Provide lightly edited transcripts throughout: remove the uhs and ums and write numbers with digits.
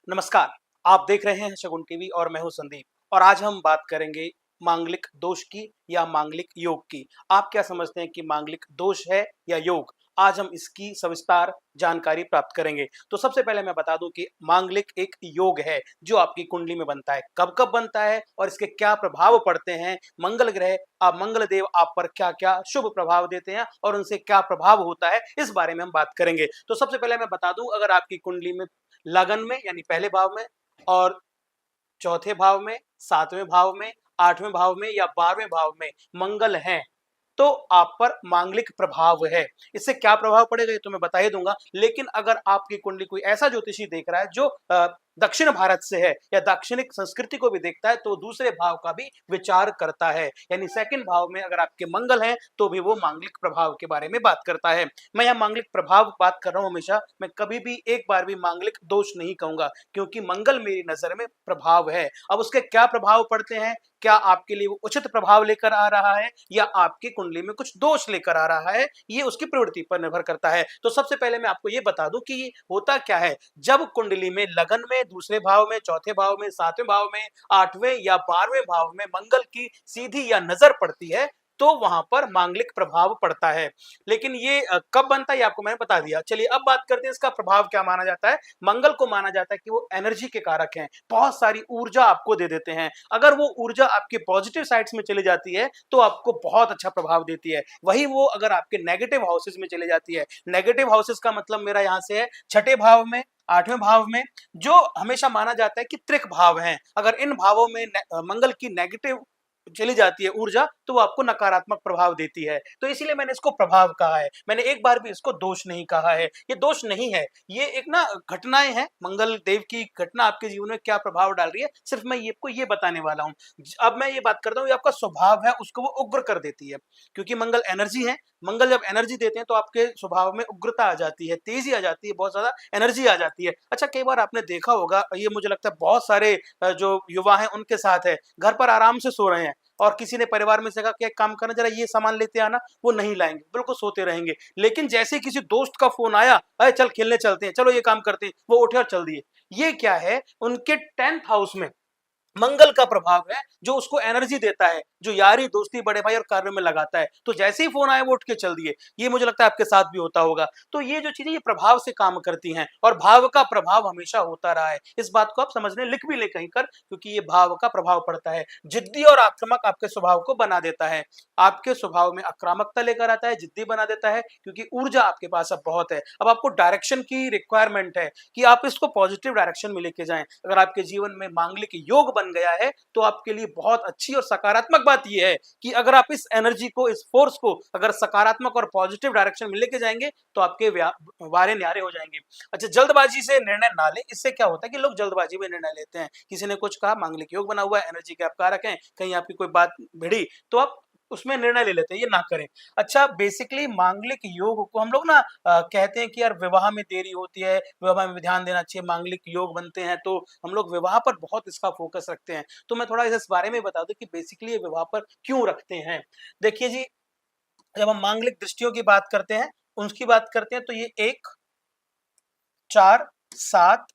नमस्कार। आप देख रहे हैं शगुन टीवी और मैं हूं संदीप और आज हम बात करेंगे मांगलिक दोष की या मांगलिक योग की। आप क्या समझते हैं कि मांगलिक दोष है या योग? आज हम इसकी सविस्तार जानकारी प्राप्त करेंगे। तो सबसे पहले मैं बता दूं कि मांगलिक एक योग है जो आपकी कुंडली में बनता है। कब-कब बनता है और इसके क्या प्रभाव पड़ते हैं? मंगल ग्रह मंगल देव आप पर क्या-क्या शुभ प्रभाव देते हैं और उनसे क्या प्रभाव होता है, इस बारे में हम बात करेंगे। तो सबसे पहले मैं बता दूं, अगर आपकी कुंडली में लगन में यानी पहले भाव में और चौथे भाव में, सातवें भाव में, आठवें भाव में या 12वें भाव में मंगल हैं, तो आप पर मांगलिक प्रभाव है। इससे क्या प्रभाव पड़ेगा ये तो मैं बता ही दूंगा, लेकिन अगर आपकी कुंडली कोई ऐसा ज्योतिषी देख रहा है जो दक्षिण भारत से है या दाक्षिणिक संस्कृति को भी देखता है, तो दूसरे भाव का भी विचार करता है। यानी सेकंड भाव में अगर आपके मंगल हैं तो भी वो मांगलिक प्रभाव के बारे में बात करता है। मैं यहाँ मांगलिक प्रभाव बात कर रहा हूँ हमेशा, मैं कभी भी एक बार भी मांगलिक दोष नहीं कहूंगा, क्योंकि मंगल मेरी नजर में प्रभाव है। अब उसके क्या प्रभाव पड़ते हैं, क्या आपके लिए वो उचित प्रभाव लेकर आ रहा है या आपकी कुंडली में कुछ दोष लेकर आ रहा है, ये उसकी प्रवृत्ति पर निर्भर करता है। तो सबसे पहले मैं आपको ये बता दूं कि ये होता क्या है। जब कुंडली में लगन में, दूसरे भाव में, चौथे भाव में, सातवें भाव में, आठवें या 12वें भाव में मंगल की सीधी या नजर पड़ती है, तो वहां पर मांगलिक प्रभाव पड़ता है। लेकिन ये कब बनता है ये आपको मैंने बता दिया। चलिए अब बात करते हैं इसका प्रभाव क्या माना जाता है। मंगल को माना जाता है कि वो एनर्जी के कारक हैं, बहुत सारी ऊर्जा आपको दे देते हैं। अगर वो ऊर्जा आपके पॉजिटिव साइड्स में चली जाती है तो आपको बहुत अच्छा प्रभाव देती है। वही वो अगर आपके नेगेटिव हाउसेस में चली जाती है, नेगेटिव हाउसेस का मतलब मेरा यहाँ से है छठे भाव में, आठवें भाव में, जो हमेशा माना जाता है कि त्रिक भाव हैं। अगर इन भावों में मंगल की नेगेटिव चली जाती है ऊर्जा, तो वो आपको नकारात्मक प्रभाव देती है। तो इसीलिए मैंने इसको प्रभाव कहा है, मैंने एक बार भी इसको दोष नहीं कहा है। ये दोष नहीं है, ये एक ना घटनाएं हैं, मंगल देव की घटना आपके जीवन में क्या प्रभाव डाल रही है, सिर्फ मैं ये आपको ये बताने वाला हूँ। अब मैं ये बात करता हूँ, ये आपका स्वभाव है उसको वो उग्र कर देती है, क्योंकि मंगल एनर्जी है। मंगल जब एनर्जी देते हैं तो आपके स्वभाव में उग्रता आ जाती है, तेजी आ जाती है, बहुत ज्यादा एनर्जी आ जाती है। अच्छा, कई बार आपने देखा होगा, ये मुझे लगता है बहुत सारे जो युवा हैं उनके साथ है, घर पर आराम से सो रहे हैं और किसी ने परिवार में से कहा कि एक काम करना, जरा ये सामान लेते आना, वो नहीं लाएंगे, बिल्कुल सोते रहेंगे। लेकिन जैसे ही किसी दोस्त का फोन आया, अरे चल खेलने चलते हैं, चलो ये काम करते हैं, वो उठे और चल दिए। ये क्या है, उनके 10th हाउस में मंगल का प्रभाव है जो उसको एनर्जी देता है, जो यारी दोस्ती बड़े भाई और कार्यों में लगाता है। तो जैसे ही फोन आया वो उठ के चल दिए। ये मुझे लगता है आपके साथ भी होता होगा। तो ये जो चीजें ये प्रभाव से काम करती हैं और भाव का प्रभाव हमेशा होता रहा है। इस बात को आप समझ लें, लिख भी ले कहीं कर, क्योंकि ये भाव का प्रभाव पड़ता है। जिद्दी और आक्रामक आपके स्वभाव को बना देता है, आपके स्वभाव में आक्रामकता लेकर आता है, जिद्दी बना देता है, क्योंकि ऊर्जा आपके पास अब बहुत है। अब आपको डायरेक्शन की रिक्वायरमेंट है कि आप इसको पॉजिटिव डायरेक्शन में लेके जाएं। अगर आपके जीवन में मांगलिक योग बन गया है तो आपके लिए बहुत अच्छी और सकारात्मक बात यह है कि अगर आप इस एनर्जी को, इस फोर्स को अगर सकारात्मक और पॉजिटिव डायरेक्शन में लेके जाएंगे तो आपके वारे न्यारे हो जाएंगे। अच्छा, जल्दबाजी से निर्णय ना लें। इससे क्या होता है कि लोग जल्दबाजी में निर्णय लेते हैं। किसी ने कुछ कहा, मांगलिक योग बना हुआ है, एनर्जी के आप कारक हैं, कहीं आपकी कोई बात भिड़ी तो आप उसमें निर्णय ले लेते हैं, ये ना करें। अच्छा, बेसिकली मांगलिक योग को हम लोग ना कहते हैं कि यार विवाह में देरी होती है, विवाह में ध्यान देना चाहिए, मांगलिक योग बनते हैं तो हम लोग विवाह पर बहुत इसका फोकस रखते हैं। तो मैं थोड़ा इस बारे में बता दूं कि बेसिकली ये विवाह पर क्यों रखते हैं। देखिए जी, जब हम मांगलिक दृष्टियों की बात करते हैं, उनकी बात करते हैं, तो ये 1, 4, 7,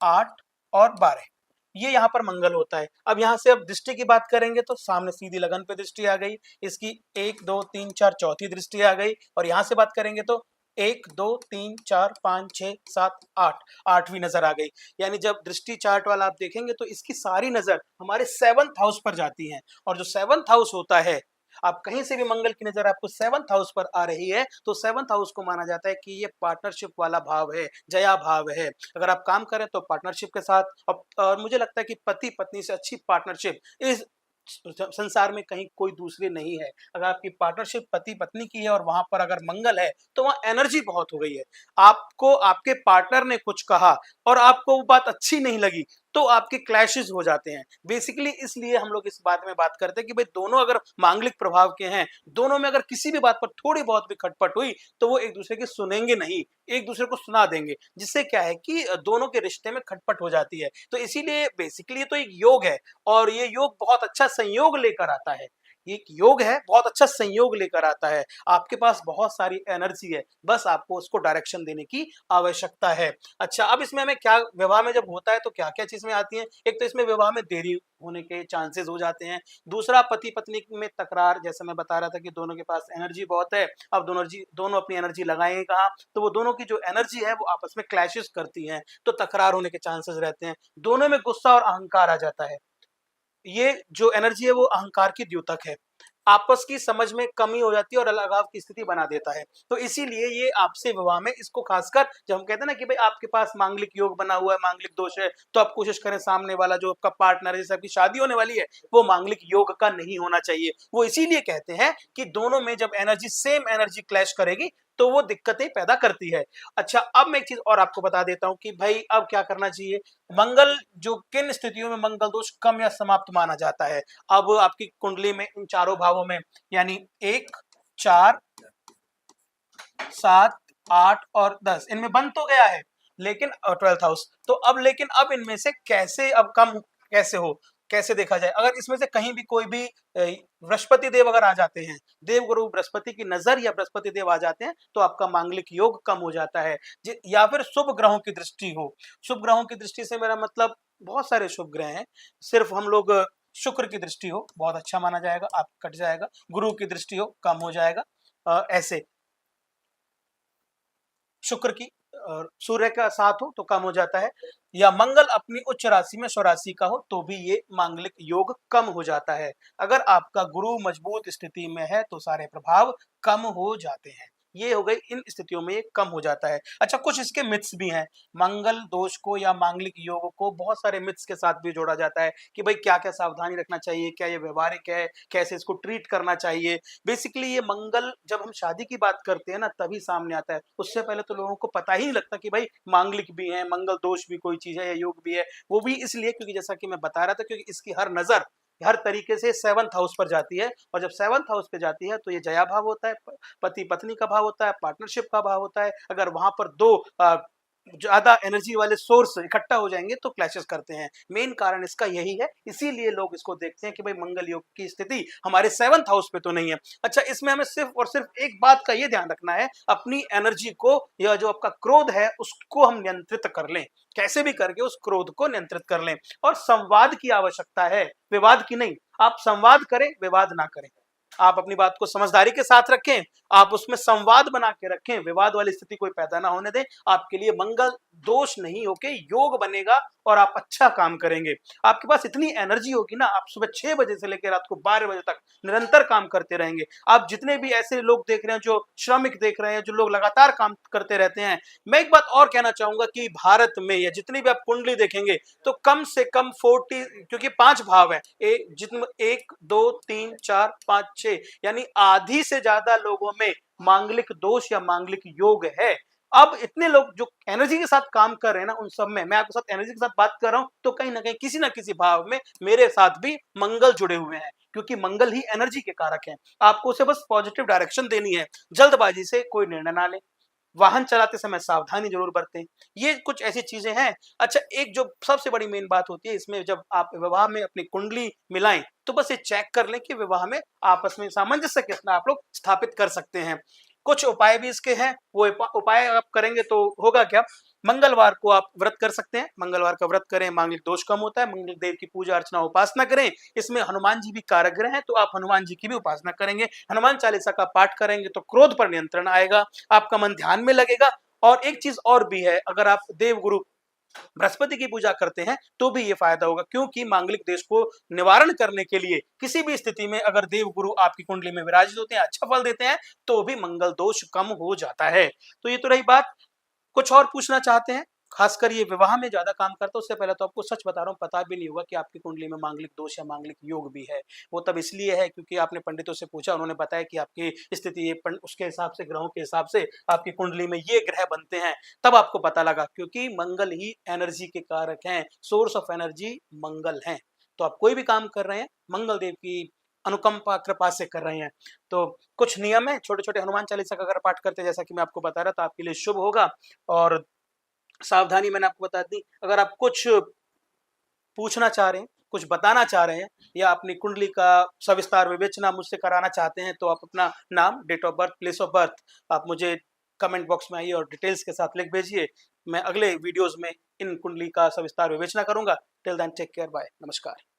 8 और 12, ये यहाँ पर मंगल होता है। अब यहाँ से अब दृष्टि की बात करेंगे तो सामने सीधी लगन पे दृष्टि आ गई, इसकी 1, 2, 3, 4 चौथी दृष्टि आ गई। और यहाँ से बात करेंगे तो 1, 2, 3, 4, 5, 6, 7, 8, आठवीं नजर आ गई। यानी जब दृष्टि चार्ट वाला आप देखेंगे तो इसकी सारी नजर हमारे 7th हाउस पर जाती है। और जो 7th हाउस होता है, आप कहीं से भी मंगल की नजर आपको 7th हाउस पर आ रही है तो 7th हाउस को माना जाता है कि ये पार्टनरशिप वाला भाव है, जया भाव है। अगर आप काम करें तो पार्टनरशिप के साथ, और मुझे लगता है कि पति पत्नी से अच्छी पार्टनरशिप इस संसार में कहीं कोई दूसरी नहीं है। अगर आपकी पार्टनरशिप पति पत्नी की है और वहां पर अगर मंगल है तो वहां एनर्जी बहुत हो गई है। आपको आपके पार्टनर ने कुछ कहा और आपको वो बात अच्छी नहीं लगी तो आपके क्लैशेस हो जाते हैं। बेसिकली इसलिए हम लोग इस बारे में बात करते हैं कि भाई दोनों अगर मांगलिक प्रभाव के हैं, दोनों में अगर किसी भी बात पर थोड़ी बहुत भी खटपट हुई तो वो एक दूसरे की सुनेंगे नहीं, एक दूसरे को सुना देंगे, जिससे क्या है कि दोनों के रिश्ते में खटपट हो जाती है। तो इसीलिए बेसिकली तो एक योग है और ये योग बहुत अच्छा संयोग लेकर आता है। ये एक योग है, बहुत अच्छा संयोग लेकर आता है। आपके पास बहुत सारी एनर्जी है, बस आपको उसको डायरेक्शन देने की आवश्यकता है। अच्छा, अब इसमें हमें क्या विवाह में जब होता है तो क्या-क्या चीज़ें आती हैं? एक तो इसमें विवाह में देरी होने के चांसेस हो जाते हैं। दूसरा, पति-पत्नी में तकरार, जैसे मैं बता रहा था कि दोनों के पास एनर्जी बहुत है, अब दोनों अपनी एनर्जी लगाएँगे कहाँ? तो वो दोनों की जो एनर्जी है वो आपस में क्लैशेस करती हैं, तो तकरार होने के चांसेस रहते हैं। दोनों में गुस्सा और अहंकार आ जाता है। ये जो एनर्जी है वो अहंकार की द्योतक है। आपस की समझ में कमी हो जाती है और अलगाव की स्थिति बना देता है। तो इसीलिए ये आपसे विवाह में इसको खासकर जब हम कहते हैं ना कि भाई आपके पास मांगलिक योग बना हुआ है, मांगलिक दोष है, तो आप कोशिश करें सामने वाला जो आपका पार्टनर है, जैसे आपकी शादी होने वाली है, वो मांगलिक योग का नहीं होना चाहिए। वो इसीलिए कहते हैं कि दोनों में जब एनर्जी सेम एनर्जी क्लैश करेगी, तो वो दिक्कतें पैदा करती है। अच्छा, अब मैं एक चीज़ और आपको बता देता हूँ कि भाई अब क्या करना चाहिए? मंगल जो किन स्थितियों में मंगल दोष कम या समाप्त माना जाता है? अब आपकी कुंडली में इन चारों भावों में यानी 1, 4, 7, 8 और 10 इनमें बन तो गया है, लेकिन 12th हाउस तो अब इनमें से कैसे अब कम कैसे हो? कैसे देखा जाए? अगर इसमें से कहीं भी कोई भी बृहस्पति देव अगर आ जाते हैं, देव गुरु बृहस्पति की नजर या बृहस्पति देव आ जाते हैं, तो आपका मांगलिक योग कम हो जाता है। या फिर शुभ ग्रहों की दृष्टि हो। शुभ ग्रहों की दृष्टि से मेरा मतलब बहुत सारे शुभ ग्रह हैं। सिर्फ हम लोग शुक्र की दृष्टि हो, बहुत अच्छा माना जाएगा, आप कट जाएगा। गुरु की दृष्टि हो, कम हो जाएगा। ऐसे शुक्र की और सूर्य का साथ हो तो कम हो जाता है, या मंगल अपनी उच्च राशि में स्वराशि का हो तो भी ये मांगलिक योग कम हो जाता है। अगर आपका गुरु मजबूत स्थिति में है तो सारे प्रभाव कम हो जाते हैं। ये हो गई, इन स्थितियों में ये कम हो जाता है। अच्छा, कुछ इसके मिथ्स भी हैं। मंगल दोष को या मांगलिक योग को बहुत सारे मिथ्स के साथ भी जोड़ा जाता है कि भाई क्या-क्या सावधानी रखना चाहिए, क्या ये व्यवहारिक है, कैसे इसको ट्रीट करना चाहिए। बेसिकली ये मंगल जब हम शादी की बात करते हैं ना तभी सामने आता है। उससे पहले तो लोगों को पता ही नहीं लगता कि भाई मांगलिक भी है, मंगल दोष भी कोई चीज़ है या योग भी है। वो भी इसलिए क्योंकि जैसा कि मैं बता रहा था, क्योंकि इसकी हर नज़र हर तरीके से 7th हाउस पर जाती है, और जब 7th हाउस पे जाती है तो ये जया भाव होता है, पति-पत्नी का भाव होता है, पार्टनरशिप का भाव होता है। अगर वहाँ पर 2 ज़्यादा एनर्जी वाले सोर्स इकट्ठा हो जाएँगे तो क्लैशेस करते हैं। मेन कारण इसका यही है, इसीलिए लोग इसको देखते हैं कि भाई मंगल योग की स्थिति हमारे 7th हाउस पे तो नहीं है। अच्छा, इसमें हमें सिर्फ़ और सिर्फ़ एक बात का ये ध्यान रखना है, अपनी एनर्जी को या जो आपका क्रोध है उसको हम नियंत्रित कर लें। कैसे भी करके उस क्रोध को नियंत्रित कर लें, और संवाद की आवश्यकता है, विवाद की नहीं। आप संवाद करें, विवाद ना करें। आप अपनी बात को समझदारी के साथ रखें, आप उसमें संवाद बना के रखें, विवाद वाली स्थिति कोई पैदा ना होने दें। आपके लिए मंगल दोष नहीं होके योग बनेगा और आप अच्छा काम करेंगे। आपके पास इतनी एनर्जी होगी ना, आप सुबह 6 बजे से लेकर रात को 12 बजे तक निरंतर काम करते रहेंगे। आप जितने भी ऐसे लोग देख रहे हैं जो श्रमिक देख रहे हैं, जो लोग लगातार काम करते रहते हैं, मैं एक बात और कहना चाहूंगा कि भारत में या जितनी भी आप कुंडली देखेंगे तो कम से कम 40, क्योंकि 5 भाव है, जितने 1 2 3 4 5 6 यानी आधी से ज्यादा लोगों में मांगलिक दोष या मांगलिक योग है। अब इतने लोग जो एनर्जी के साथ काम कर रहे हैं ना, उन सब में मैं आपके साथ एनर्जी के साथ बात कर रहा हूं तो कहीं ना कहीं किसी ना किसी भाव में मेरे साथ भी मंगल जुड़े हुए हैं, क्योंकि मंगल ही एनर्जी के कारक हैं। आपको उसे बस पॉजिटिव डायरेक्शन देनी है। जल्दबाजी से कोई निर्णय ना लें, वाहन चलाते समय सावधानी जरूर बरतें। ये कुछ ऐसी चीजें हैं। अच्छा, एक जो सबसे बड़ी मेन बात होती है इसमें, जब आप विवाह में अपनी कुंडली मिलाएं तो बस ये चेक कर लें कि विवाह में आपस में सामंजस्य कितना आप लोग स्थापित कर सकते हैं। कुछ उपाय भी इसके हैं। वो उपाय आप करेंगे तो होगा क्या? मंगलवार को आप व्रत कर सकते हैं, मंगलवार का व्रत करें, मांगलिक दोष कम होता है। मंगल देव की पूजा अर्चना उपासना करें। इसमें हनुमान जी भी कारक ग्रह हैं तो आप हनुमान जी की भी उपासना करेंगे, हनुमान चालीसा का पाठ करेंगे तो क्रोध पर नियंत्रण आएगा, आपका मन ध्यान में लगेगा। और एक चीज और भी है, अगर आप देव गुरु बृहस्पति की पूजा करते हैं तो भी ये फायदा होगा, क्योंकि मांगलिक दोष को निवारण करने के लिए किसी भी स्थिति में अगर देव गुरु आपकी कुंडली में विराजित होते हैं, अच्छा फल देते हैं, तो भी मंगल दोष कम हो जाता है। तो ये तो रही बात। कुछ और पूछना चाहते हैं? खासकर ये विवाह में ज्यादा काम करता है, उससे पहले तो आपको सच बता रहा हूँ, पता भी नहीं होगा कि आपकी कुंडली में मांगलिक दोष या मांगलिक योग भी है। वो तब इसलिए है क्योंकि आपने पंडितों से पूछा, उन्होंने बताया कि आपकी स्थिति ये उसके हिसाब से, ग्रहों के हिसाब से आपकी कुंडली में ये ग्रह बनते हैं। तब आपको पता लगा, क्योंकि मंगल ही एनर्जी के कारक हैं, सोर्स ऑफ एनर्जी मंगल हैं। तो आप कोई भी काम कर रहे हैं मंगल देव की अनुकंपा कृपा से कर रहे हैं। तो कुछ नियम है, छोटे छोटे हनुमान चालीसा का अगर पाठ करते हैं, जैसा कि मैं आपको बता रहा था, आपके लिए शुभ होगा। और सावधानी मैंने आपको बता दी। अगर आप कुछ पूछना चाह रहे हैं, कुछ बताना चाह रहे हैं या अपनी कुंडली का सविस्तार विवेचना मुझसे कराना चाहते हैं, तो आप अपना नाम, date of birth, place of birth आप मुझे कमेंट बॉक्स में आइए और डिटेल्स के साथ लिख भेजिए। मैं अगले वीडियोज़ में इन कुंडली का सविस्तार विवेचना करूँगा। Till then take care, bye, नमस्कार।